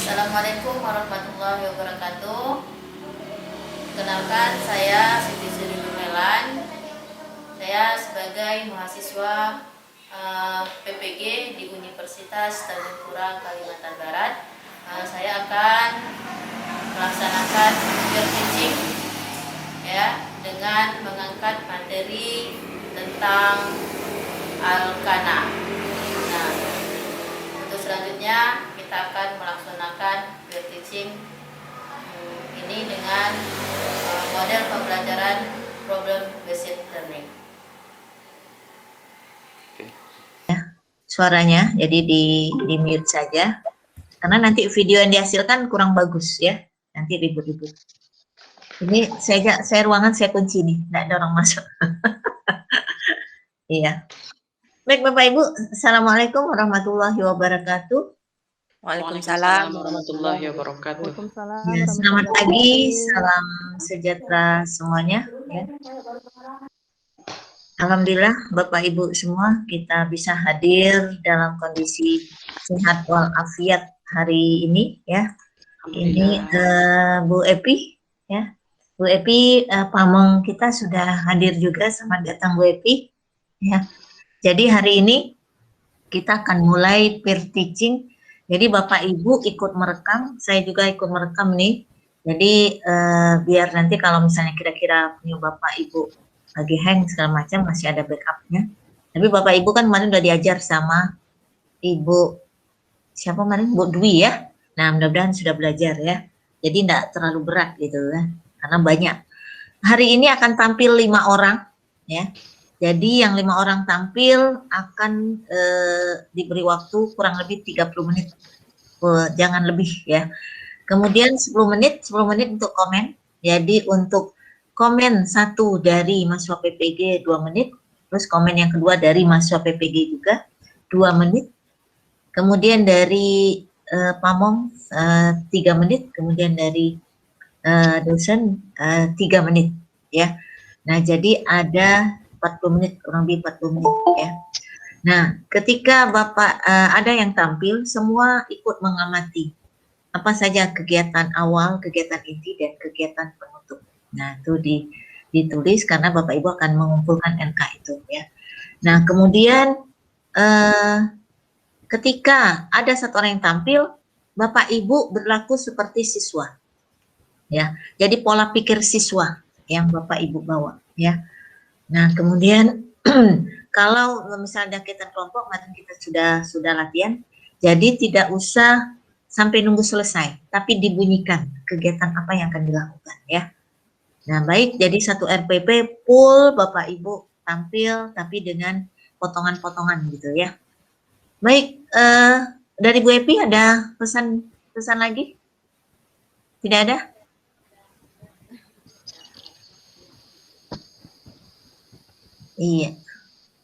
Assalamualaikum warahmatullahi wabarakatuh. Kenalkan, saya Siti Sri Melan. Saya sebagai mahasiswa PPG di Universitas Tanjung Pura, Kalimantan Barat. Saya akan melaksanakan peer teaching ya, dengan mengangkat materi tentang Al-Kana. Nah, untuk selanjutnya kita akan melaksanakan peer teaching ini dengan model pembelajaran problem based learning. Suaranya jadi di mute saja karena nanti video yang dihasilkan kurang bagus ya, nanti ribut-ribut. Ini saya ruangan saya kunci nih, nggak ada orang masuk. Iya. Baik Bapak Ibu, Assalamualaikum warahmatullahi wabarakatuh. Waalaikumsalam warahmatullahi wabarakatuh. Ya, selamat pagi, salam sejahtera semuanya. Ya. Alhamdulillah Bapak Ibu semua kita bisa hadir dalam kondisi sehat walafiat hari ini ya. Ini Bu Epi ya. Bu Epi pamong kita sudah hadir juga, selamat datang Bu Epi ya. Jadi hari ini kita akan mulai peer teaching. Jadi Bapak Ibu ikut merekam, saya juga ikut merekam nih. Jadi biar nanti kalau misalnya kira-kira punya Bapak Ibu lagi hang segala macam masih ada backupnya. Tapi Bapak Ibu kan kemarin udah diajar sama Ibu siapa kemarin, Bu Dwi ya. Nah mudah-mudahan sudah belajar ya. Jadi tidak terlalu berat gitu ya, karena banyak. Hari ini akan tampil 5 orang ya. Jadi yang 5 orang tampil akan diberi waktu kurang lebih 30 menit, jangan lebih ya. Kemudian 10 menit untuk komen. Jadi untuk komen 1 dari mahasiswa PPG 2 menit, terus komen yang kedua dari mahasiswa PPG juga 2 menit. Kemudian dari pamong 3 menit, kemudian dari dosen 3 menit ya. Nah jadi ada 40 menit, kurang lebih 40 menit ya. Nah, ketika Bapak ada yang tampil, semua ikut mengamati apa saja kegiatan awal, kegiatan inti, dan kegiatan penutup. Nah, itu ditulis karena Bapak Ibu akan mengumpulkan NK itu ya. Nah, kemudian ketika ada 1 orang yang tampil, Bapak Ibu berlaku seperti siswa. Ya. Jadi pola pikir siswa yang Bapak Ibu bawa ya. Nah, kemudian kalau misalnya kita kelompok, kemarin kita sudah latihan, jadi tidak usah sampai nunggu selesai, tapi dibunyikan kegiatan apa yang akan dilakukan ya. Nah, baik, jadi 1 RPP full Bapak Ibu tampil, tapi dengan potongan-potongan gitu ya. Baik, dari Bu Epi ada pesan lagi? Tidak ada? Iya,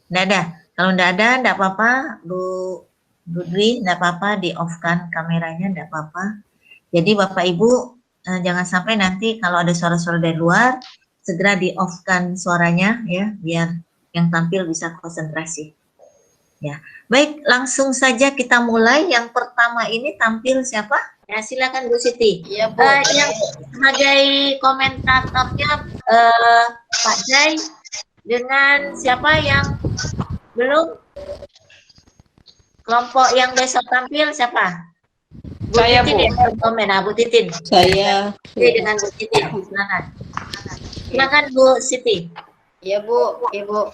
enggak ada. Kalau enggak ada, enggak apa-apa, Bu Dwi, enggak apa-apa, di-off-kan kameranya, enggak apa-apa. Jadi Bapak Ibu, jangan sampai nanti kalau ada suara-suara dari luar, segera di-off-kan suaranya ya, biar yang tampil bisa konsentrasi. Ya, baik, langsung saja kita mulai. Yang pertama ini tampil siapa? Ya, silakan Bu Siti. Iya, Bu. Yang sebagai komentatornya Pak Jai. Dengan siapa yang belum? Kelompok yang besok tampil siapa? Bu Saya, Titin, Bu. Ya, komen, Bu Titin. Saya. Oke, dengan Bu Titin, silakan. Silakan Bu Siti. Ya Bu, Ibu.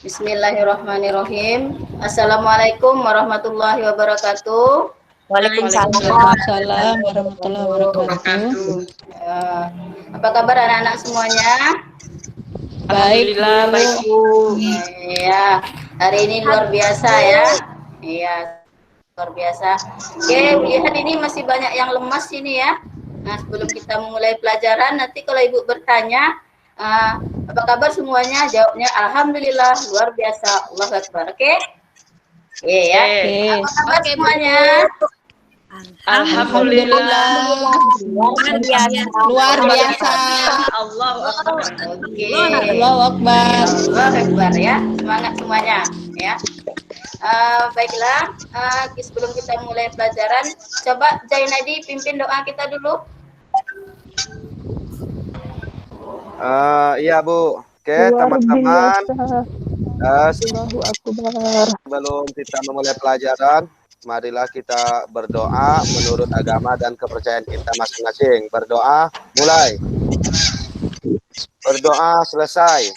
Bismillahirrahmanirrahim. Assalamualaikum warahmatullahi wabarakatuh. Waalaikumsalam warahmatullahi wabarakatuh. Apa kabar anak-anak semuanya? Alhamdulillah baik Bu. Iya, hari ini luar biasa ya. Iya, luar biasa. Oke, lihat ini masih banyak yang lemas ini ya. Nah, sebelum kita memulai pelajaran, nanti kalau Ibu bertanya, apa kabar semuanya? Jawabnya Alhamdulillah, luar biasa, Allahu Akbar. Oke? Iya. Apa kabar semuanya? Alhamdulillah. Luar biasa. Allahu Akbar. Oke. Allahu Akbar. Allahu Akbar ya. Semangat semuanya. ya. Baiklah, sebelum kita mulai pelajaran, coba Jainadi pimpin doa kita dulu. Iya Bu. Oke teman-teman, sebelum kita memulai pelajaran, marilah kita berdoa menurut agama dan kepercayaan kita masing-masing. Berdoa, mulai. Berdoa, selesai.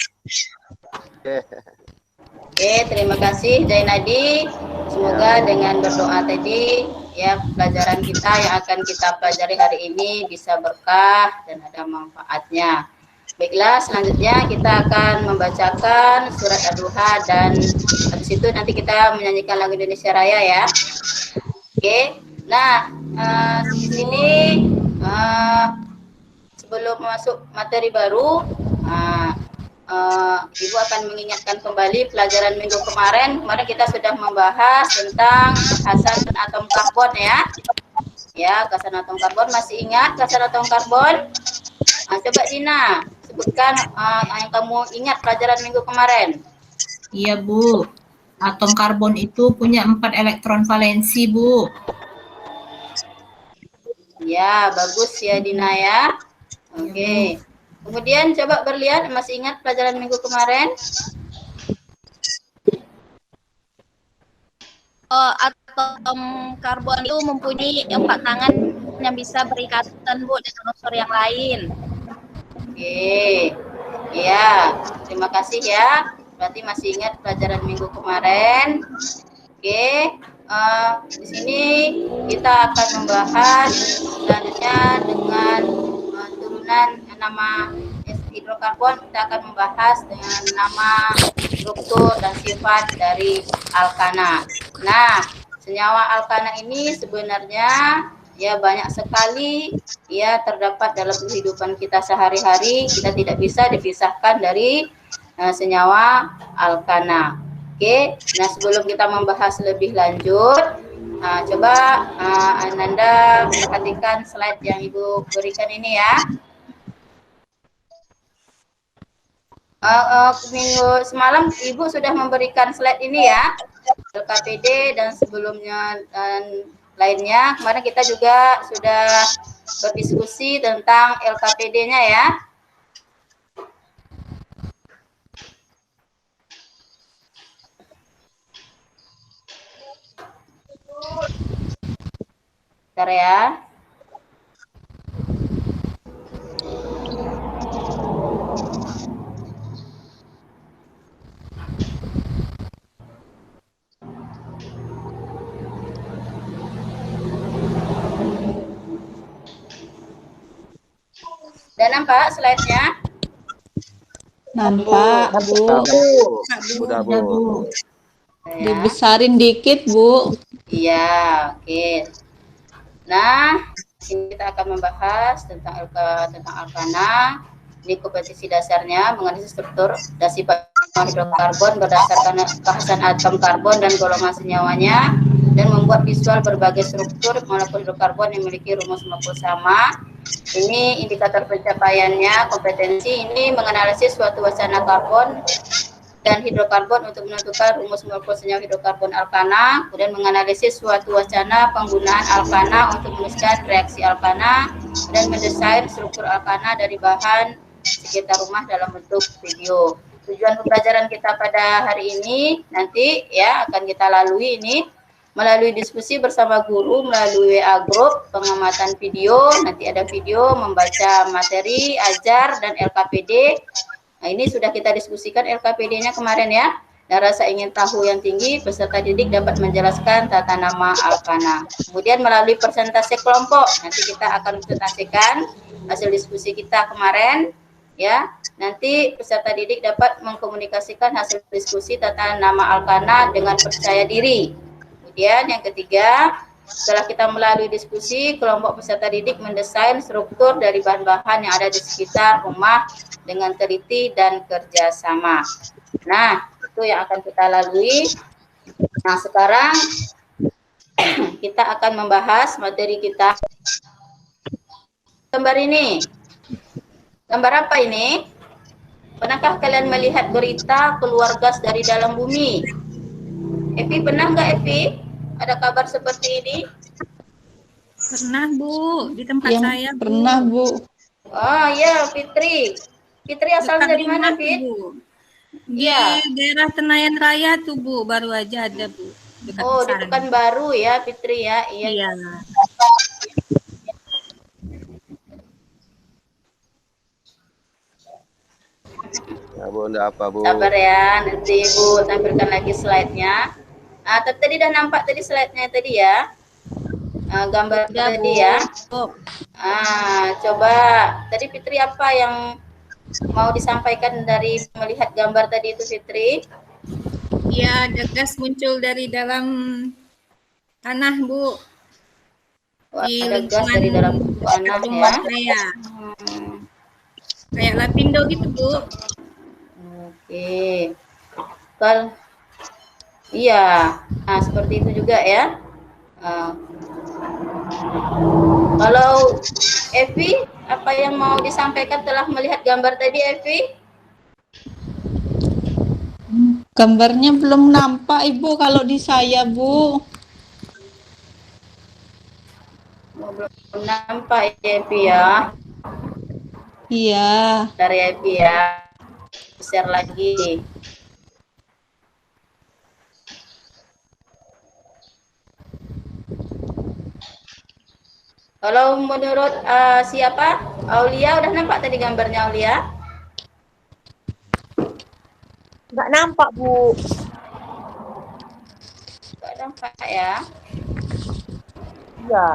Oke, terima kasih Jainadi. Semoga dengan berdoa tadi, ya, pelajaran kita yang akan kita pelajari hari ini bisa berkah dan ada manfaatnya. Baiklah, selanjutnya kita akan membacakan surat Ad-Duha dan habis itu nanti kita menyanyikan lagu Indonesia Raya ya. Oke, nah di sini sebelum masuk materi baru, Ibu akan mengingatkan kembali pelajaran minggu kemarin. Kemarin kita sudah membahas tentang kekhasan atom karbon ya. Ya, kekhasan atom karbon, masih ingat kekhasan atom karbon? Coba Dina, sebutkan yang kamu ingat pelajaran minggu kemarin. Iya Bu, atom karbon itu punya 4 elektron valensi Bu. Ya, bagus ya Dina ya. Oke. Kemudian coba berlihat, masih ingat pelajaran minggu kemarin? Atom karbon itu mempunyai 4 tangan yang bisa berikatan Bu dengan unsur yang lain. Oke. Ya, terima kasih ya. Berarti masih ingat pelajaran minggu kemarin. Oke. Di sini kita akan membahas selanjutnya dengan turunan nama hidrokarbon. Kita akan membahas dengan nama, struktur dan sifat dari alkana. Nah, senyawa alkana ini sebenarnya ya banyak sekali ya terdapat dalam kehidupan kita sehari-hari. Kita tidak bisa dipisahkan dari senyawa alkana. Oke, nah sebelum kita membahas lebih lanjut, coba Ananda perhatikan slide yang Ibu berikan ini ya. Minggu semalam Ibu sudah memberikan slide ini ya, LKPD dan sebelumnya dan lainnya. Kemarin kita juga sudah berdiskusi tentang LKPD-nya ya. Bentar ya. Sudah nampak slide-nya? Nampak, Bu. Sudah Bu. Ya. Dibesarin dikit, Bu. Iya, oke. Nah, ini kita akan membahas tentang alkana. Ini komposisi dasarnya, mengenai struktur dan sifat hidrokarbon berdasarkan kekhasan atom karbon dan golongan senyawanya, dan membuat visual berbagai struktur molekul hidrokarbon yang memiliki rumus molekul sama. Ini indikator pencapaiannya. Kompetensi ini menganalisis suatu wacana karbon dan hidrokarbon untuk menentukan rumus molekul senyawa hidrokarbon alkana, kemudian menganalisis suatu wacana penggunaan alkana untuk menuliskan reaksi alkana, dan mendesain struktur alkana dari bahan sekitar rumah dalam bentuk video. Tujuan pembelajaran kita pada hari ini nanti ya akan kita lalui ini melalui diskusi bersama guru melalui WA group, pengamatan video, nanti ada video, membaca materi, ajar, dan LKPD. Nah, ini sudah kita diskusikan LKPD-nya kemarin ya. Dan rasa ingin tahu yang tinggi, peserta didik dapat menjelaskan tata nama alkana. Kemudian melalui presentasi kelompok, nanti kita akan presentasikan hasil diskusi kita kemarin ya. Nanti peserta didik dapat mengkomunikasikan hasil diskusi tata nama alkana dengan percaya diri. Kemudian yang ketiga, setelah kita melalui diskusi, kelompok peserta didik mendesain struktur dari bahan-bahan yang ada di sekitar rumah dengan teliti dan kerjasama. Nah, itu yang akan kita lalui. Nah, sekarang kita akan membahas materi kita. Gambar ini. Gambar apa ini? Pernahkah kalian melihat berita keluar gas dari dalam bumi? Evi pernah nggak Evi? Ada kabar seperti ini? Pernah Bu, di tempat Yang saya Bu. pernah, Bu. Oh ya, Fitri. Fitri asalnya Dekat dari rumah mana, tuh Fit? Bu. Di Iya. daerah Tenayan Raya tuh Bu, baru aja ada Bu. Dekat Oh, di sana. Pekanbaru ya, Fitri ya. Iya. Iya. Ya Bu, enggak apa Bu. Sabar ya, nanti Ibu tampilkan lagi slide-nya. Tadi udah nampak tadi slide-nya tadi ya. Gambar Udah, tadi Bu. ya. Coba tadi Fitri apa yang mau disampaikan dari melihat gambar tadi itu Fitri? Iya, ada gas muncul dari dalam tanah Bu. Wah, Di ada gas lingkungan dari dalam dekat tanah rumah ya. saya. Hmm, Kayak lapindo gitu Bu. Oke. Kalau iya, seperti itu juga ya. Nah, kalau Evi, apa yang mau disampaikan telah melihat gambar tadi, Evi? Gambarnya belum nampak, Ibu, kalau di saya, Bu. Belum nampak ya, Evi ya. Iya. Dari Evi ya. Share lagi. Kalau menurut siapa? Aulia, udah nampak tadi gambarnya Aulia? Nggak nampak, Bu. Nggak nampak ya. Iya.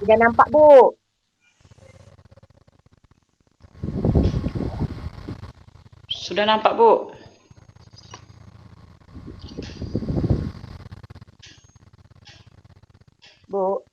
Tidak nampak, Bu. Sudah nampak, Bu? Bu.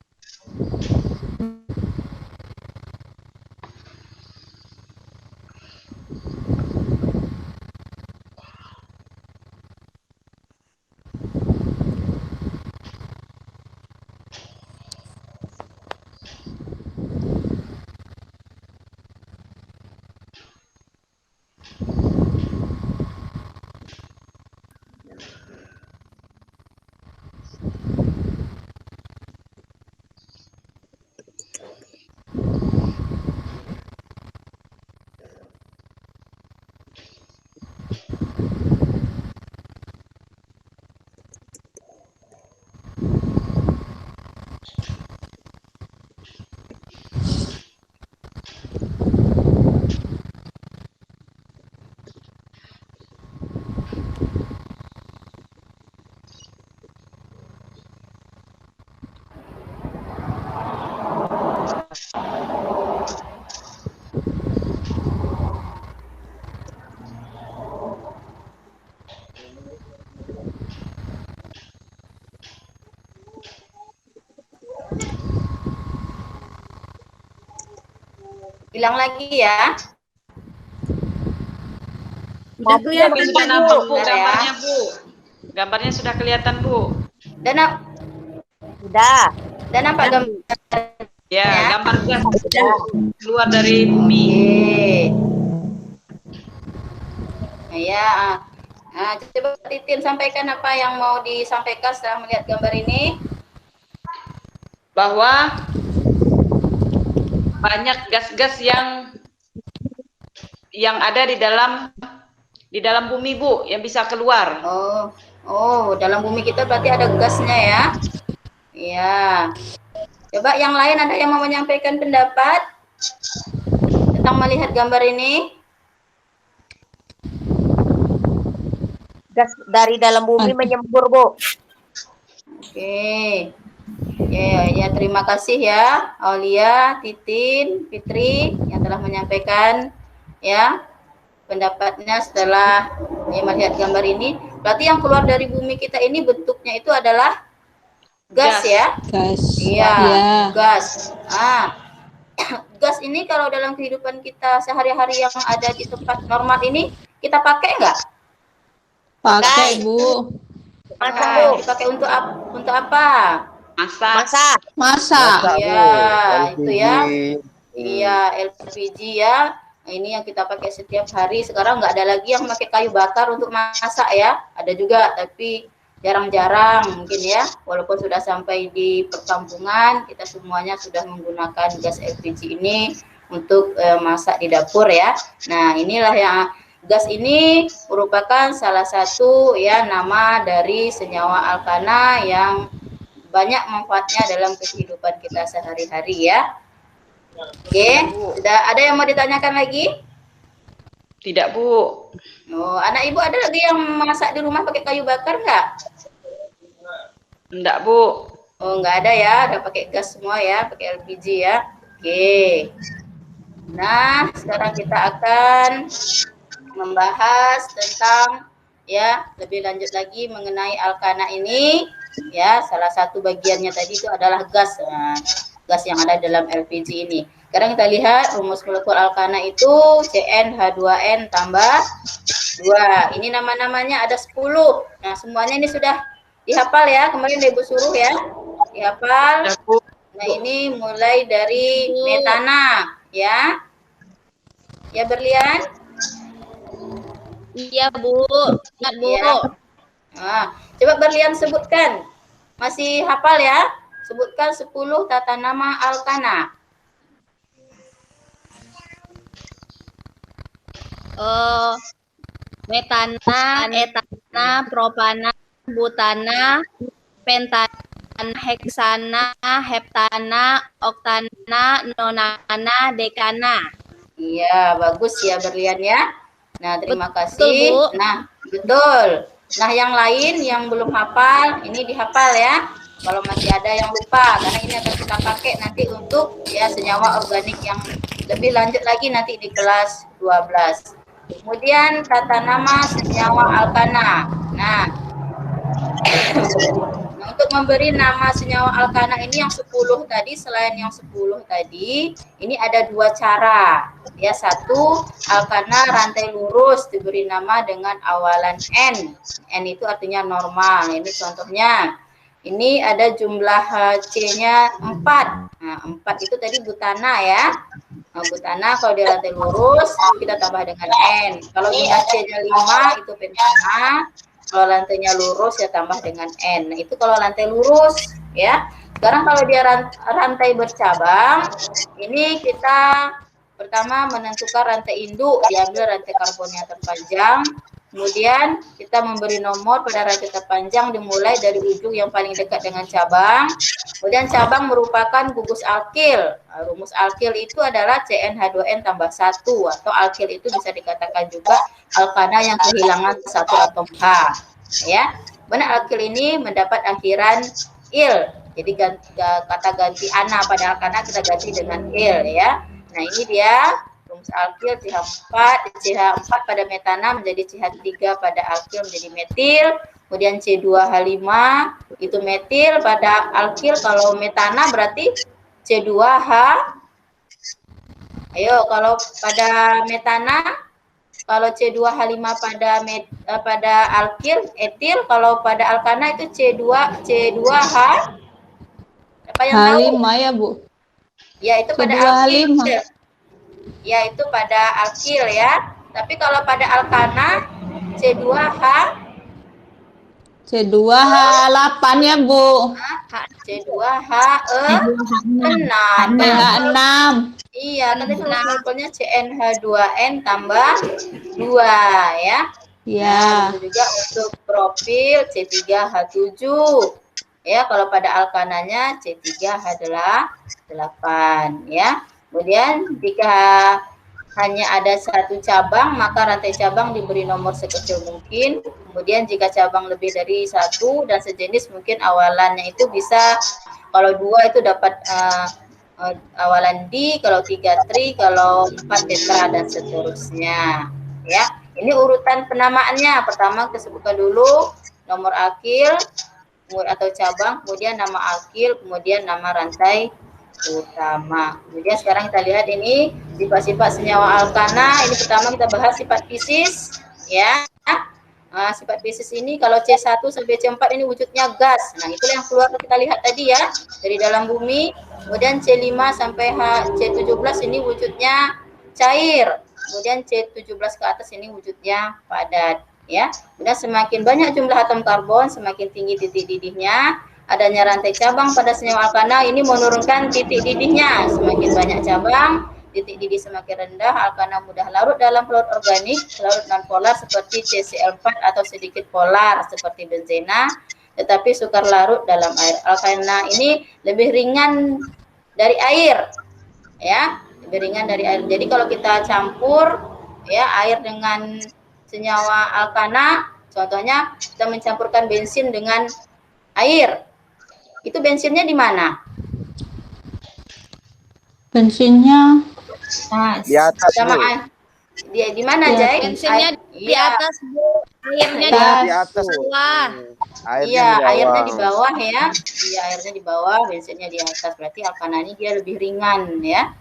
Bilang lagi ya. Udah Tapi kelihatan Tapi sudah Bu. nampak Bu Bentar ya. gambarnya Bu. Gambarnya sudah kelihatan Bu. Sudah. Dan nampak gambar. Ya, gambar gas Sudah. keluar dari bumi. Nah, ya. Nah, coba Titin sampaikan apa yang mau disampaikan setelah melihat gambar ini. Bahwa banyak gas-gas yang ada di dalam bumi Bu yang bisa keluar. Oh, dalam bumi kita berarti ada gasnya ya. Iya. Coba yang lain ada yang mau menyampaikan pendapat tentang melihat gambar ini? Gas dari dalam bumi menyembur, Bu. Oke. Ya, terima kasih ya Aulia, Titin, Fitri yang telah menyampaikan ya pendapatnya setelah melihat gambar ini. Berarti yang keluar dari bumi kita ini bentuknya itu adalah gas ya? Gas. Iya, Ya. gas. Gas ini kalau dalam kehidupan kita sehari-hari yang ada di tempat normal ini kita pakai nggak? Pakai, Bu. Masak, Bu. Dipakai untuk apa? Masak. Masak. Masak. Iya, LPG. itu ya. Iya, LPG ya. Nah, ini yang kita pakai setiap hari. Sekarang nggak ada lagi yang pakai kayu bakar untuk masak ya. Ada juga, tapi jarang-jarang mungkin ya. Walaupun sudah sampai di perkampungan, kita semuanya sudah menggunakan gas LPG ini untuk masak di dapur ya. Nah, inilah yang gas ini merupakan salah satu ya nama dari senyawa alkana yang banyak manfaatnya dalam kehidupan kita sehari-hari ya. Oke, sudah ada yang mau ditanyakan lagi? Tidak Bu. Oh, anak ibu ada lagi yang masak di rumah pakai kayu bakar nggak? Enggak Bu. Oh, nggak ada ya, udah pakai gas semua ya, pakai LPG ya. Oke. Nah, sekarang kita akan membahas tentang ya lebih lanjut lagi mengenai alkana ini. Ya, salah satu bagiannya tadi itu adalah gas. Nah, gas yang ada dalam LPG ini. Sekarang kita lihat rumus molekul alkana itu CnH2n tambah 2. Ini nama-namanya ada 10. Nah, semuanya ini sudah dihafal ya. Kemarin Ibu suruh ya. Dihafal. Ya, Bu. Nah, ini mulai dari metana ya. Ya, Berlian? Iya Bu. Ingat Bu. Iya. Nah, coba Berlian sebutkan. Masih hafal ya? Sebutkan 10 tata nama alkana. Metana, etana, propana, butana, pentana, heksana, heptana, oktana, nonana, dekana. Iya, bagus ya Berlian ya. Nah, terima Betul, kasih. Bu. Nah, betul. Nah, yang lain yang belum hafal, ini dihafal ya. Kalau masih ada yang lupa, karena ini akan kita pakai nanti untuk ya senyawa organik yang lebih lanjut lagi nanti di kelas 12. Kemudian tata nama senyawa alkana. Nah, untuk memberi nama senyawa alkana ini yang 10 tadi, selain yang 10 tadi, ini ada 2 cara. Ya, satu, alkana rantai lurus diberi nama dengan awalan N. N itu artinya normal. Ini contohnya. Ini ada jumlah C-nya 4. Nah, 4 itu tadi butana ya. Nah, butana kalau di rantai lurus kita tambah dengan N. Kalau jumlah C-nya 5 itu pentana. Kalau lantainya lurus ya tambah dengan N. Nah, itu kalau lantai lurus ya. Sekarang kalau dia rantai bercabang, ini kita pertama menentukan rantai induk, diambil rantai karbonnya terpanjang. Kemudian kita memberi nomor pada rantai terpanjang dimulai dari ujung yang paling dekat dengan cabang. Kemudian cabang merupakan gugus alkil. Nah, rumus alkil itu adalah CnH2n tambah 1 atau alkil itu bisa dikatakan juga alkana yang kehilangan satu atom H. Ya, benar alkil ini mendapat akhiran il. Jadi kata ganti ana pada alkana kita ganti dengan il ya. Nah, ini dia rumus alkil CH4 pada metana menjadi CH3 pada alkil menjadi metil, kemudian C2H5 itu metil pada alkil, kalau metana berarti C2H Ayo, kalau pada metana, kalau C2H5 pada alkil, etil, kalau pada alkana itu C2H. Apa yang tahu? H5 ya, Bu. Ya, itu pada alkil. C2H5. Ya, itu pada alkil ya. Tapi kalau pada alkana C2H C2H8 ya, Bu. C2H6. CH6. Iya, tadi kalau sampelnya CnH2n tambah 2 ya. Ya. Begitu juga untuk profil C3H7. Ya, kalau pada alkananya C3H8 ya. Kemudian jika hanya ada satu cabang, maka rantai cabang diberi nomor sekecil mungkin. Kemudian jika cabang lebih dari satu dan sejenis, mungkin awalannya itu bisa, kalau 2 itu dapat awalan di, kalau 3 tri, kalau 4 tetra dan seterusnya. Ya, ini urutan penamaannya. Pertama kita sebutkan dulu nomor alkil atau cabang, kemudian nama alkil, kemudian nama rantai utama. Kemudian sekarang kita lihat ini sifat-sifat senyawa alkana. Ini pertama kita bahas sifat fisis, ya. Sifat fisis ini kalau C1 sampai C4 ini wujudnya gas. Nah, itulah yang keluar kita lihat tadi ya, dari dalam bumi. Kemudian C5 sampai C17 ini wujudnya cair. Kemudian C17 ke atas ini wujudnya padat, ya. Kemudian semakin banyak jumlah atom karbon, semakin tinggi titik didihnya. Adanya rantai cabang pada senyawa alkana ini menurunkan titik didihnya. Semakin banyak cabang, titik didih semakin rendah. Alkana mudah larut dalam pelarut organik, larut non-polar seperti CCl4 atau sedikit polar seperti benzena, tetapi sukar larut dalam air. Alkana ini lebih ringan dari air, ya, lebih ringan dari air. Jadi kalau kita campur ya air dengan senyawa alkana, contohnya kita mencampurkan bensin dengan air. Itu bensinnya di mana? Bensinnya Di atas, sama Bu. di mana, Jai? Bensinnya di atas, Bu. Airnya di Di atas, Bu. bawah. Airnya Airnya di di bawah ya. Iya, airnya di bawah, bensinnya di atas. Berarti alkana ini dia lebih ringan ya.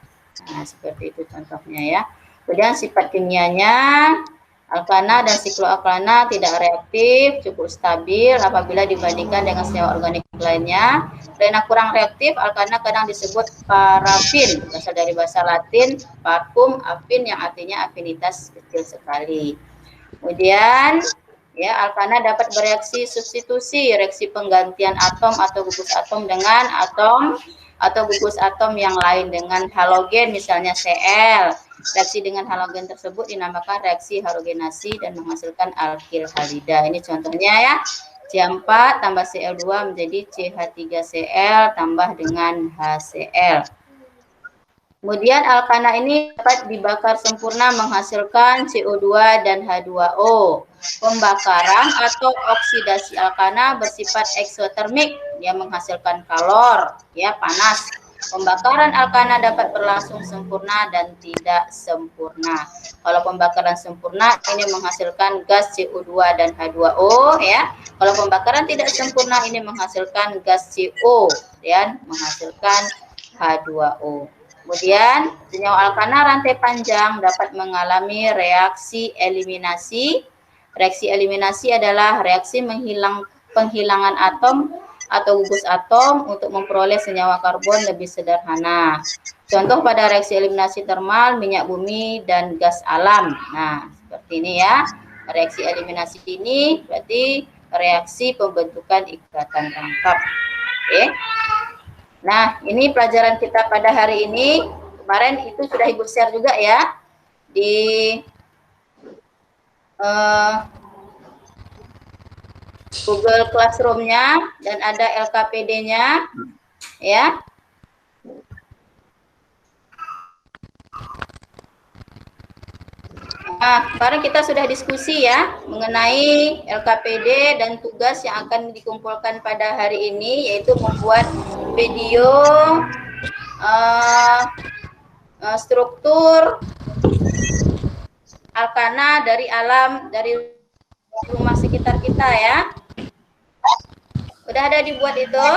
Nah, seperti itu contohnya ya. Kemudian sifat kimianya, alkana dan sikloalkana tidak reaktif, cukup stabil apabila dibandingkan dengan senyawa organik lainnya. Karena kurang reaktif, alkana kadang disebut parafin, berasal dari bahasa Latin parfum, afin yang artinya afinitas kecil sekali. Kemudian ya, alkana dapat bereaksi substitusi, reaksi penggantian atom atau gugus atom dengan atom atau gugus atom yang lain dengan halogen, misalnya Cl. Reaksi dengan halogen tersebut dinamakan reaksi halogenasi dan menghasilkan alkil halida. Ini contohnya ya, C4 tambah Cl2 menjadi CH3Cl tambah dengan HCl. Kemudian alkana ini dapat dibakar sempurna menghasilkan CO2 dan H2O. Pembakaran atau oksidasi alkana bersifat eksotermik, dia menghasilkan kalor, ya, panas. Pembakaran alkana dapat berlangsung sempurna dan tidak sempurna. Kalau pembakaran sempurna ini menghasilkan gas CO2 dan H2O, ya. Kalau pembakaran tidak sempurna ini menghasilkan gas CO dan menghasilkan H2O. Kemudian senyawa alkana rantai panjang dapat mengalami reaksi eliminasi. Reaksi eliminasi adalah reaksi penghilangan atom atau gugus atom untuk memperoleh senyawa karbon lebih sederhana. Contoh pada reaksi eliminasi termal, minyak bumi, dan gas alam. Nah, seperti ini ya. Reaksi eliminasi ini berarti reaksi pembentukan ikatan rangkap. Oke. Nah, ini pelajaran kita pada hari ini. Kemarin itu sudah Ibu share juga ya di Google Classroom-nya dan ada LKPD-nya ya. Nah, kemarin kita sudah diskusi ya mengenai LKPD dan tugas yang akan dikumpulkan pada hari ini, yaitu membuat video struktur alkana dari alam, dari rumah sekitar kita ya. Udah ada dibuat itu?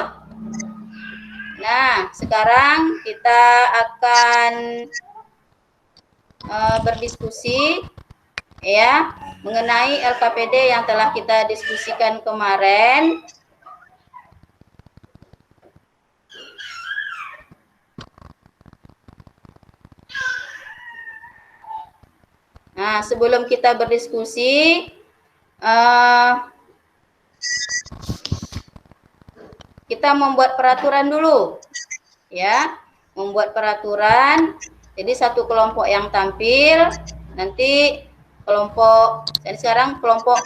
Nah, sekarang kita akan berdiskusi ya mengenai LKPD yang telah kita diskusikan kemarin. Nah, sebelum kita berdiskusi, kita membuat peraturan dulu, ya, membuat peraturan. Jadi satu kelompok yang tampil, nanti kelompok, jadi sekarang kelompok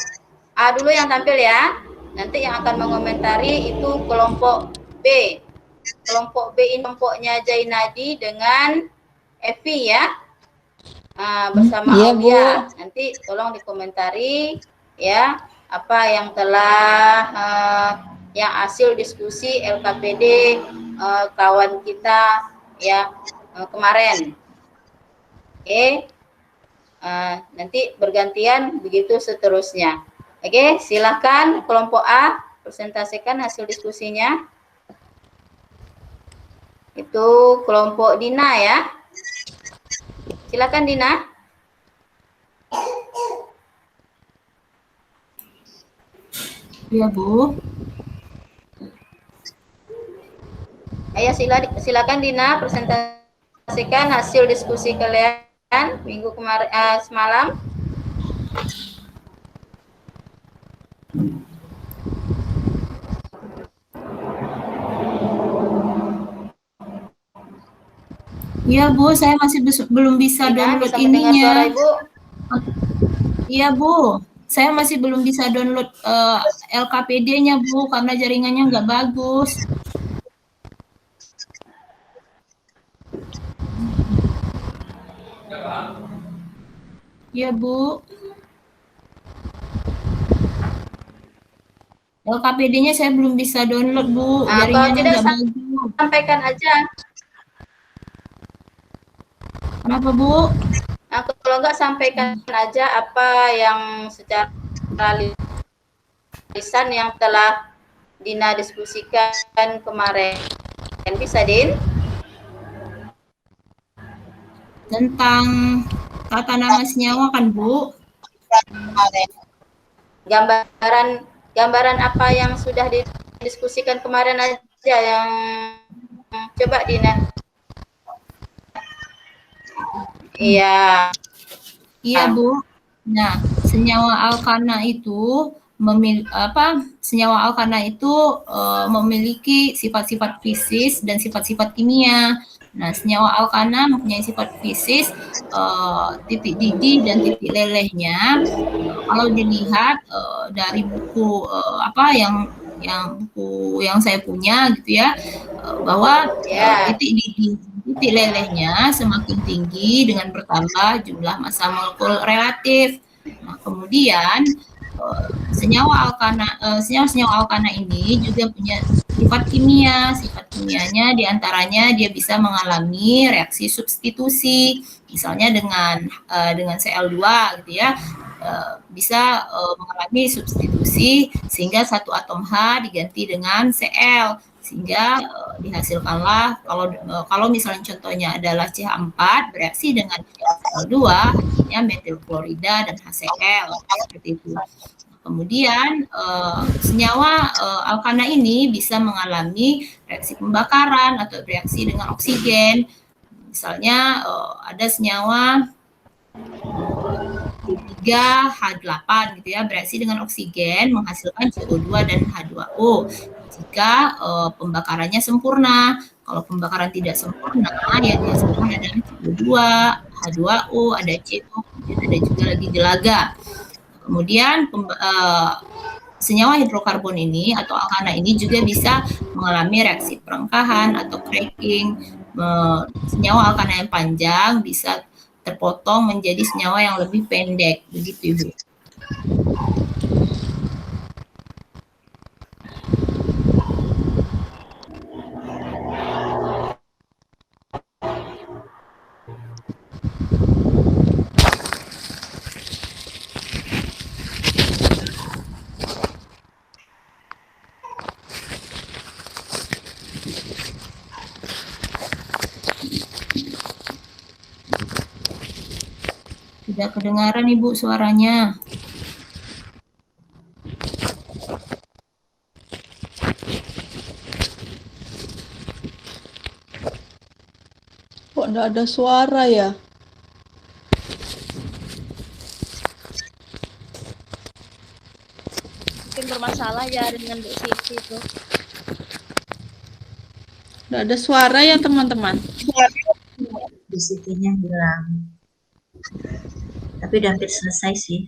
A dulu yang tampil ya. Nanti yang akan mengomentari itu kelompok B. Kelompok B ini kelompoknya Jainadi dengan Evi ya. Bersama Iya, Aulia. Bu. Nanti tolong dikomentari ya apa yang telah yang hasil diskusi LKPD kawan kita ya kemarin. Oke. Nanti bergantian begitu seterusnya. Oke, silakan kelompok A presentasikan hasil diskusinya. Itu kelompok Dina ya. Silakan Dina. Ya, Bu. Ayo silakan Dina presentasikan hasil diskusi kalian minggu kemarin semalam. Iya, Bu, saya masih belum bisa Dina, download bisa mendengar suara ininya. Ibu? Iya, Bu. Saya masih belum bisa download LKPD-nya, Bu, karena jaringannya nggak bagus. Iya, Bu. LKPD-nya saya belum bisa download, Bu. Kalau Jaringannya tidak nggak bagus. sampaikan aja. Kenapa, Bu? Nah, kalau nggak sampaikan aja apa yang secara lisan yang telah Dina diskusikan kemarin. Bisa, Din? Tentang tata nama senyawa kan, Bu? Gambaran apa yang sudah didiskusikan kemarin aja yang coba Dina. Iya. Iya, Bu. Nah, senyawa alkana itu senyawa alkana itu memiliki sifat-sifat fisis dan sifat-sifat kimia. Nah, senyawa alkana mempunyai sifat fisis, titik didih dan titik lelehnya. Kalau dilihat dari buku buku yang saya punya gitu ya, bahwa titik lelehnya semakin tinggi dengan bertambah jumlah massa molekul relatif. Nah, kemudian senyawa alkana ini juga punya sifat kimia. Sifat kimianya diantaranya dia bisa mengalami reaksi substitusi, misalnya dengan Cl2 gitu ya, bisa mengalami substitusi sehingga satu atom H diganti dengan Cl, sehingga dihasilkanlah kalau misalnya contohnya adalah CH4 bereaksi dengan Cl2 hasilnya metil klorida dan HCl seperti itu. Kemudian senyawa alkana ini bisa mengalami reaksi pembakaran atau reaksi dengan oksigen. Misalnya ada senyawa 3H8 gitu ya, bereaksi dengan oksigen menghasilkan CO2 dan H2O jika pembakarannya sempurna. Kalau pembakaran tidak sempurna, yang dihasilkan adalah CO2, H2O, ada CO, dan ada juga lagi gelaga. Kemudian senyawa hidrokarbon ini atau alkana ini juga bisa mengalami reaksi perengkahan atau cracking. Senyawa alkana yang panjang bisa terpotong menjadi senyawa yang lebih pendek, begitu Ibu. Tidak kedengaran Ibu suaranya. Kok enggak ada suara ya? Mungkin bermasalah ya dengan Bu Siti itu. Enggak ada suara ya teman-teman? Bu Sitinya hilang. Tapi udah hampir selesai sih.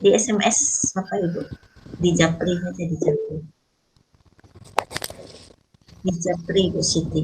Di SMS Bapak Ibu. Di Japri aja, di Japri. Di Japri Bu Siti.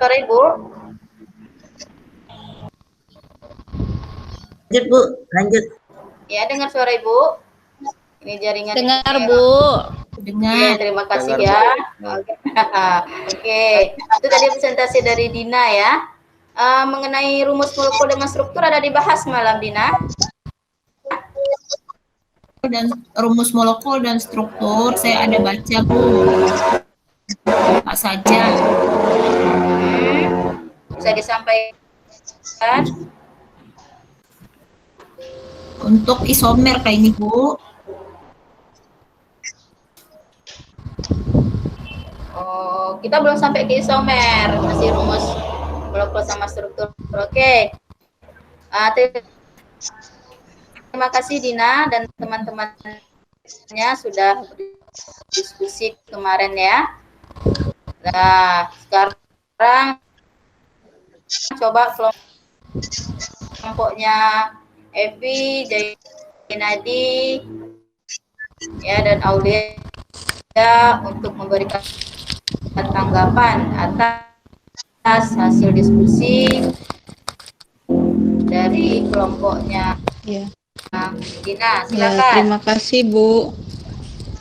Sore Ibu. Lanjut Bu, lanjut. Ya, dengar suara Ibu. Ini jaringan. Dengar Bu. Dengar. Oke, terima kasih Dengar, ya. Bu. Oke. Oke, itu tadi presentasi dari Dina ya. Mengenai rumus molekul dengan struktur ada dibahas malam Dina. Dan rumus molekul dan struktur saya ada baca Bu. Apa saja. Bisa disampaikan. Untuk isomer kayak ini Bu. Oh, kita belum sampai ke isomer, masih rumus molekul sama struktur. Oke. Terima kasih Dina dan teman-temannya sudah diskusi kemarin ya. Nah, sekarang coba kelompoknya Evi, Jainadi, ya dan Aulia untuk memberikan tanggapan atas hasil diskusi dari kelompoknya. Ya. Dina, Ya, silakan. terima kasih Bu.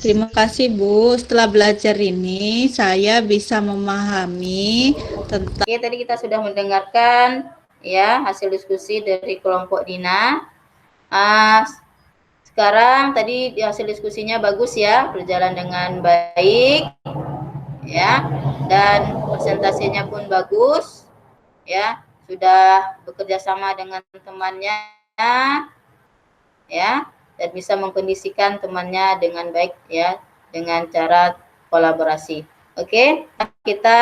Terima kasih Bu. Setelah belajar ini, saya bisa memahami tentang. Oke, tadi kita sudah mendengarkan ya hasil diskusi dari kelompok Dina. Sekarang tadi hasil diskusinya bagus ya, berjalan dengan baik ya, dan presentasinya pun bagus ya, sudah bekerja sama dengan temannya ya, dan bisa mengkondisikan temannya dengan baik ya, dengan cara kolaborasi. Oke, kita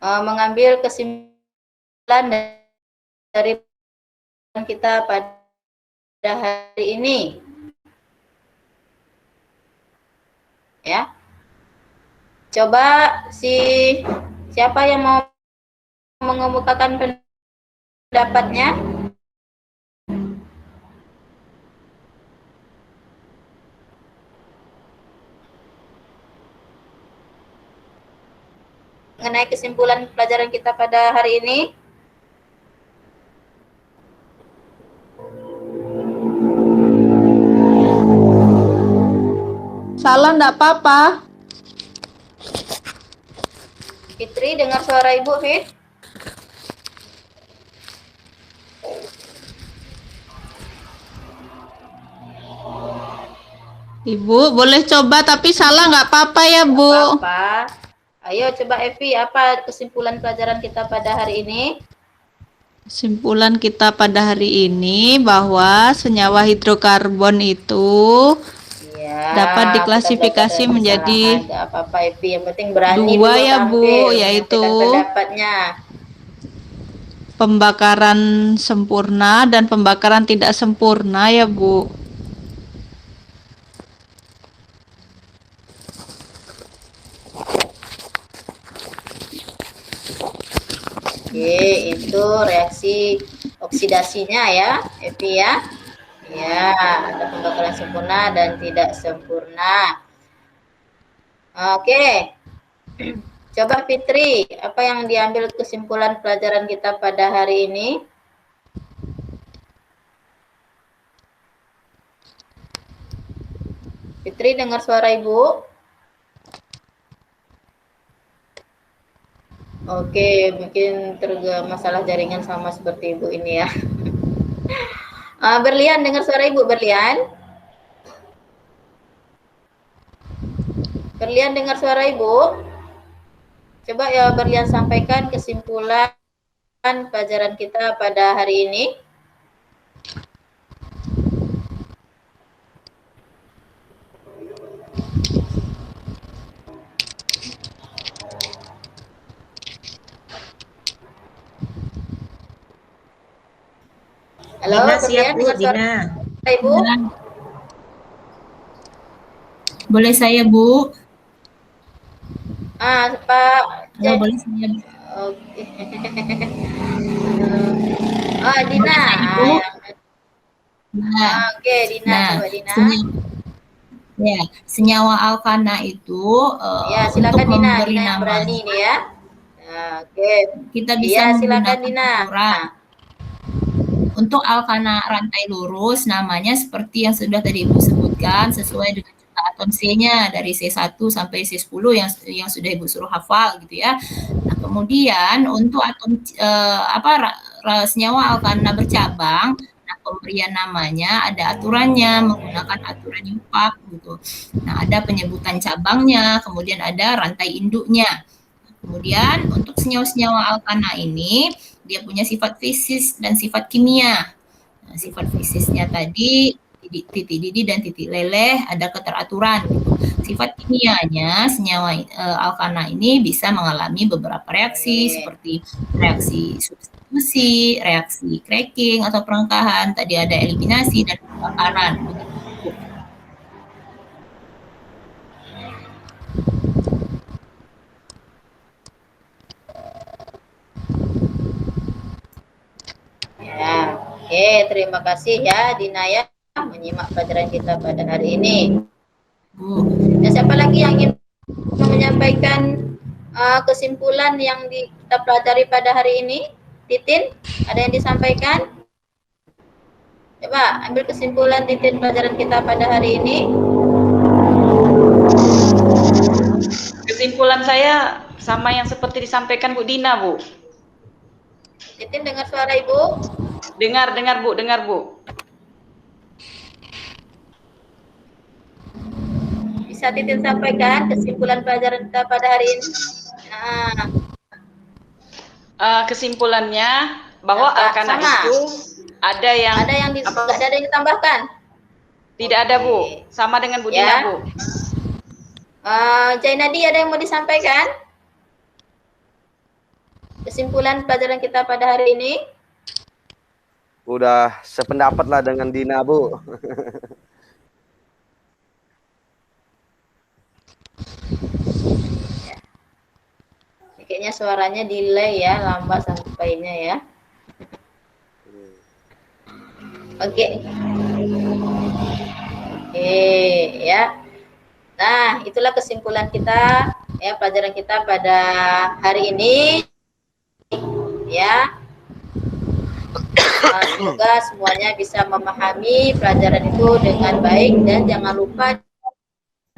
mengambil kesimpulan dari kita pada hari ini ya. Coba siapa yang mau mengemukakan pendapatnya? Mengenai kesimpulan pelajaran kita pada hari ini. Salah enggak apa-apa. Fitri, dengar suara Ibu, Fit? Ibu, boleh coba tapi salah nggak apa-apa ya Bu. Apa? Ayo coba Evi, apa kesimpulan pelajaran kita pada hari ini? Kesimpulan kita pada hari ini bahwa senyawa hidrokarbon itu Ya, dapat diklasifikasi menjadi nggak apa-apa Evi, yang penting berani dua dulu ya Bu, tampil, yaitu menyampaikan pendapatnya. pembakaran sempurna dan pembakaran tidak sempurna ya Bu. Oke, itu reaksi oksidasinya ya, Evi ya. Ya, ada pembakaran sempurna dan tidak sempurna. Oke. Coba Fitri, apa yang diambil kesimpulan pelajaran kita pada hari ini? Fitri, dengar suara Ibu? Oke, mungkin masalah jaringan sama seperti Ibu ini ya. Berlian, dengar suara Ibu, Berlian? Berlian, dengar suara Ibu? Coba ya Berlian sampaikan kesimpulan pelajaran kita pada hari ini. Halo, Dina siap, Berlian, Bu, dengar suara Dina. Ibu? Boleh saya, Bu? Pak. Halo, boleh saya, Bu? Oke. Dina. Oke, Dina, coba Dina. Senyawa alkana itu silakan untuk Dina, memberi Dina yang nama. berani ini ya. Oke. Kita bisa silakan menggunakan Dina. Untuk alkana rantai lurus, namanya seperti yang sudah tadi Ibu sebutkan, sesuai dengan jumlah atom C-nya dari C1 sampai C10 yang sudah Ibu suruh hafal gitu ya. Nah, kemudian untuk atom senyawa alkana bercabang, nah pemberian namanya ada aturannya menggunakan aturan IUPAC gitu. Nah, ada penyebutan cabangnya, kemudian ada rantai induknya. Kemudian untuk senyawa-senyawa alkana ini dia punya sifat fisis dan sifat kimia. Nah, sifat fisisnya tadi titik didih dan titik leleh ada keteraturan. Gitu. Sifat kimianya senyawa alkana ini bisa mengalami beberapa reaksi seperti reaksi substitusi, reaksi cracking atau perengkahan. Tadi ada eliminasi dan pembakaran. Oke, terima kasih ya Dina ya menyimak pelajaran kita pada hari ini. Dan siapa lagi yang ingin menyampaikan kesimpulan yang kita pelajari pada hari ini? Titin, ada yang disampaikan? Coba ambil kesimpulan Titin pelajaran kita pada hari ini. Kesimpulan saya sama yang seperti disampaikan Bu Dina, Bu. Titin, dengar suara Ibu? Dengar Bu. Bisa Titin sampaikan kesimpulan pelajaran kita pada hari ini? Kesimpulannya bahwa alkana itu ada yang ditambahkan? Tidak ada Bu, sama dengan Bu Dina Bu. Jainadi, ada yang mau disampaikan? Kesimpulan pelajaran kita pada hari ini? Udah sependapat lah dengan Dina, Bu. Kayaknya suaranya delay ya, lambat sampainya ya. Oke, ya. Nah, itulah kesimpulan kita ya, pelajaran kita pada hari ini. Ya. Semoga semuanya bisa memahami pelajaran itu dengan baik dan jangan lupa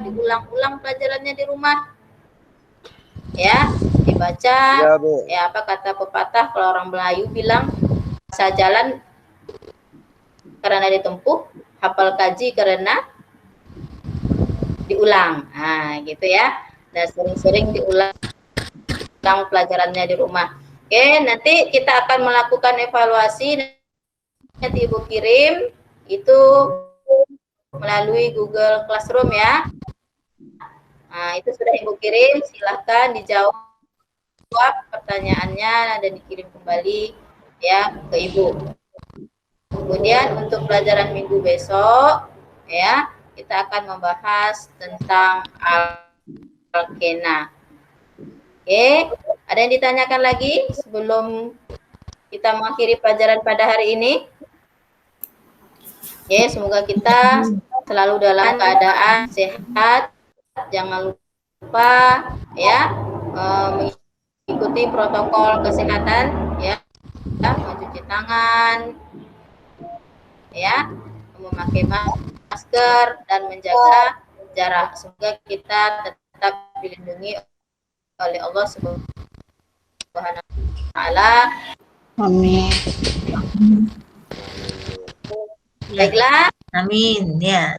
diulang-ulang pelajarannya di rumah. Ya, dibaca. Ya, Bu. Ya, apa kata pepatah kalau orang Melayu bilang, asal jalan karena ditempuh, hafal kaji karena diulang. Nah, gitu ya. Dan sering-sering diulang pelajarannya di rumah. Oke, nanti kita akan melakukan evaluasi, nanti Ibu kirim itu melalui Google Classroom ya. Nah, itu sudah Ibu kirim, silahkan dijawab pertanyaannya dan dikirim kembali ya ke Ibu. Kemudian untuk pelajaran minggu besok ya, kita akan membahas tentang alkena. Oke, Ada yang ditanyakan lagi sebelum kita mengakhiri pelajaran pada hari ini? Ya, semoga kita selalu dalam keadaan sehat. Jangan lupa ya mengikuti protokol kesehatan ya, mencuci tangan ya, memakai masker dan menjaga jarak. Semoga kita tetap dilindungi oleh Allah Subhanahu wa taala. Amin. Baiklah. Amin. Ya.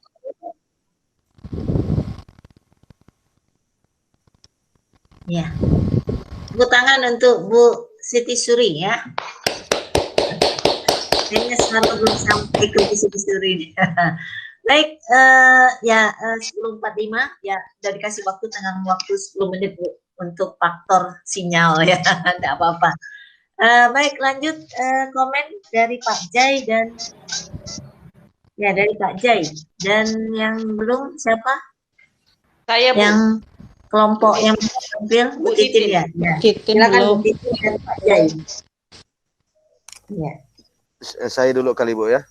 Ya. Tepuk tangan untuk Bu Siti Suri ya. Kayaknya selalu belum sampai ke Bu Siti Suri. Baik, ya 10.45 ya, udah dikasih waktu tengah waktu 10 menit Bu untuk faktor sinyal ya, enggak apa-apa. Baik, lanjut komen dari Pak Jai dan ya dari Pak Jai dan yang belum siapa? Saya Bu. Yang kelompok yang tampil Bu Titin ya. Ya. Titin Silakan belum. Bu Titin dan Pak Jai. Ya. Saya dulu kali Bu ya.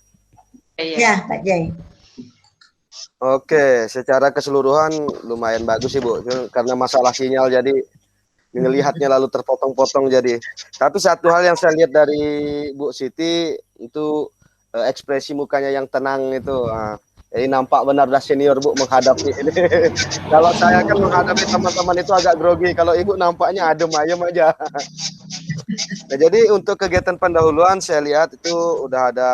Ya, Pak Jai. Oke, secara keseluruhan lumayan bagus sih Bu, karena masalah sinyal jadi ngelihatnya lalu terpotong-potong jadi. Tapi satu hal yang saya lihat dari Bu Siti itu ekspresi mukanya yang tenang itu. Jadi nampak benar dah senior Bu menghadapi ini. Kalau saya kan menghadapi teman-teman itu agak grogi. Kalau Ibu nampaknya adem ayem aja. Nah, jadi untuk kegiatan pendahuluan saya lihat itu udah ada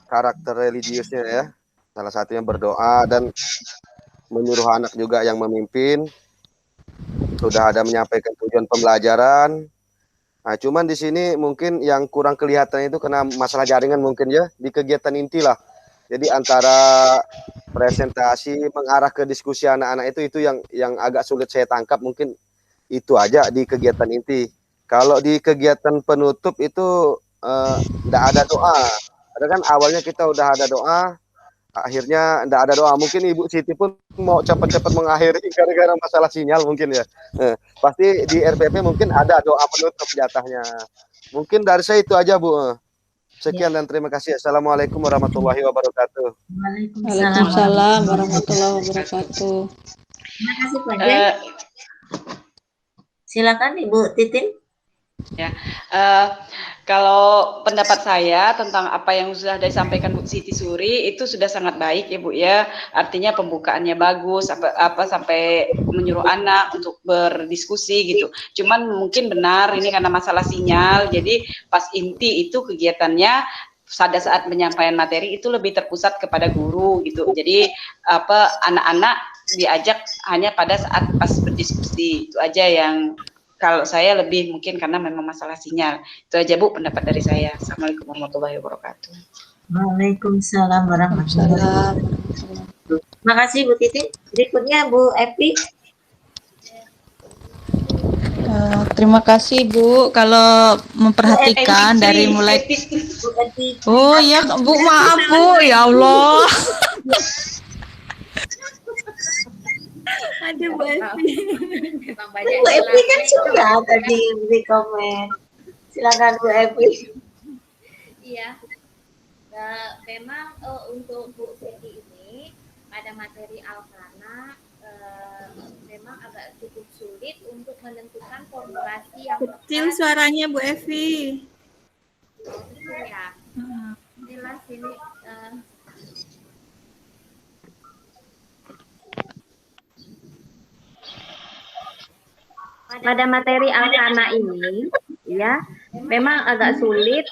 karakter religiusnya ya. Salah satunya berdoa dan menyuruh anak juga yang memimpin. Sudah ada menyampaikan tujuan pembelajaran. Nah, cuman di sini mungkin yang kurang kelihatan itu karena masalah jaringan mungkin ya di kegiatan inti lah. Jadi antara presentasi mengarah ke diskusi anak-anak itu yang agak sulit saya tangkap, mungkin itu aja di kegiatan inti. Kalau di kegiatan penutup itu enggak ada doa. Ada kan awalnya kita udah ada doa, akhirnya enggak ada doa. Mungkin Ibu Siti pun mau cepat-cepat mengakhiri gara-gara masalah sinyal mungkin ya. Pasti di RPP mungkin ada doa penutup jatahnya. Mungkin dari saya itu aja Bu. Sekian dan terima kasih. Assalamualaikum warahmatullahi wabarakatuh. Waalaikumsalam warahmatullahi wabarakatuh. Terima kasih Pak Jai. Silakan Ibu Titin. Ya, kalau pendapat saya tentang apa yang sudah disampaikan Bu Siti Suri itu sudah sangat baik ya Bu ya. Artinya pembukaannya bagus, apa sampai menyuruh anak untuk berdiskusi gitu. Cuman mungkin benar ini karena masalah sinyal. Jadi pas inti itu kegiatannya pada saat penyampaian materi itu lebih terpusat kepada guru gitu. Jadi anak-anak diajak hanya pada saat pas berdiskusi. Itu aja yang kalau saya lebih mungkin karena memang masalah sinyal. Itu aja Bu pendapat dari saya. Assalamualaikum warahmatullahi wabarakatuh. Waalaikumsalam warahmatullahi wabarakatuh. Terima kasih Bu Titin. Berikutnya Bu Epi. Terima kasih Bu kalau memperhatikan dari mulai. Oh ya Bu, maaf Bu, ya Allah. Ada Bu Epi. Bu Epi kan sudah tadi di komen. Silakan Bu Epi. Iya. Memang untuk Bu Siti ini pada materi Al-Kana memang agak cukup sulit untuk menentukan formulasi yang Kecil suaranya Bu Evi. kecil ya. Jelas ini pada materi Al-Kana ini ya memang agak sulit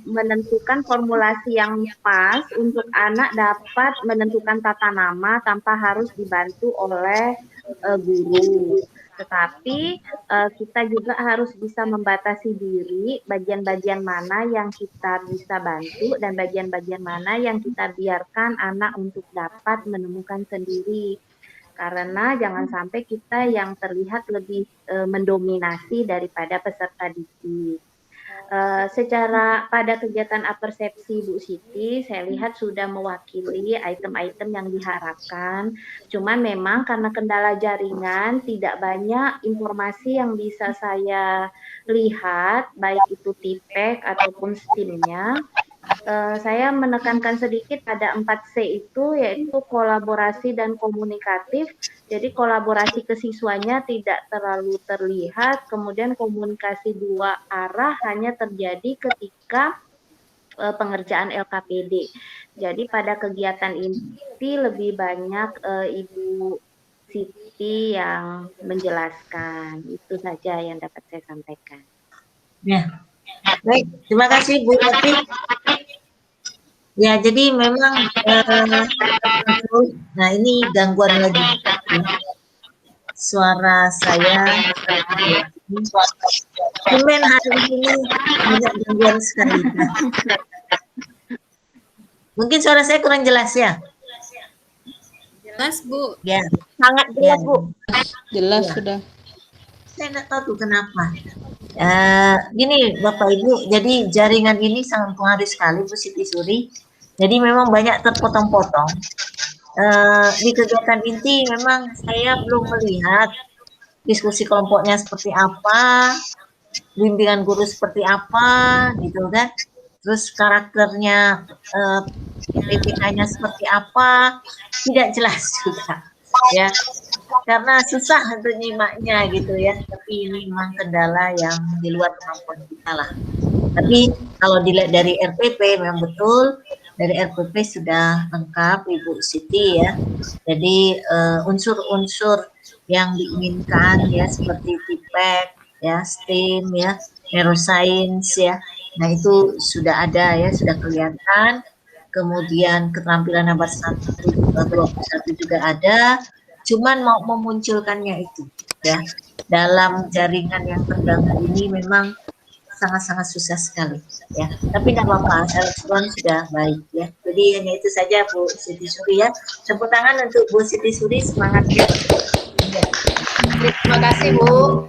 menentukan formulasi yang pas untuk anak dapat menentukan tata nama tanpa harus dibantu oleh guru. Tetapi kita juga harus bisa membatasi diri bagian-bagian mana yang kita bisa bantu dan bagian-bagian mana yang kita biarkan anak untuk dapat menemukan sendiri. Karena jangan sampai kita yang terlihat lebih mendominasi daripada peserta didik. Secara pada kegiatan apersepsi Bu Siti, saya lihat sudah mewakili item-item yang diharapkan. Cuman memang karena kendala jaringan, tidak banyak informasi yang bisa saya lihat, baik itu TPEC ataupun STIM-nya. Saya menekankan sedikit pada 4C itu, yaitu kolaborasi dan komunikatif. Jadi kolaborasi ke siswanya tidak terlalu terlihat, kemudian komunikasi dua arah hanya terjadi ketika pengerjaan LKPD. Jadi pada kegiatan ini lebih banyak Ibu Siti yang menjelaskan. Itu saja yang dapat saya sampaikan. Ya, baik. Terima kasih Bu Epi. Ya, jadi memang nah ini gangguan lagi. Suara saya Cuman hari ini banyak gangguan sekali. Mungkin suara saya kurang jelas ya? Jelas, Bu. Ya, Sangat jelas, Bu. Jelas Ya. sudah. Saya nggak tahu tuh kenapa. Gini Bapak Ibu, jadi jaringan ini sangat mempengaruhi sekali Bu Siti Suri. Jadi memang banyak terpotong-potong. Di kegiatan inti memang saya belum melihat diskusi kelompoknya seperti apa, bimbingan guru seperti apa, gitu kan. Terus karakternya, PPK-nya seperti apa, tidak jelas juga, ya. Karena susah untuk nyimaknya gitu ya. Tapi ini memang kendala yang di luar kemampuan kita lah. Tapi kalau dilihat dari RPP memang betul. Dari RPP sudah lengkap Ibu Siti ya. Jadi unsur-unsur yang diinginkan ya seperti TPEC ya, STEAM ya, neuroscience ya. Nah itu sudah ada ya, sudah kelihatan. Kemudian keterampilan bahasa 21 juga ada. Cuman mau memunculkannya itu ya. Dalam jaringan yang terganggu ini memang sangat-sangat susah sekali ya, tapi tidak apa-apa, respon sudah baik ya. Jadi hanya itu saja Bu Siti Suri ya. Tepuk tangan untuk Bu Siti Suri, semangat ya. Terima kasih Bu.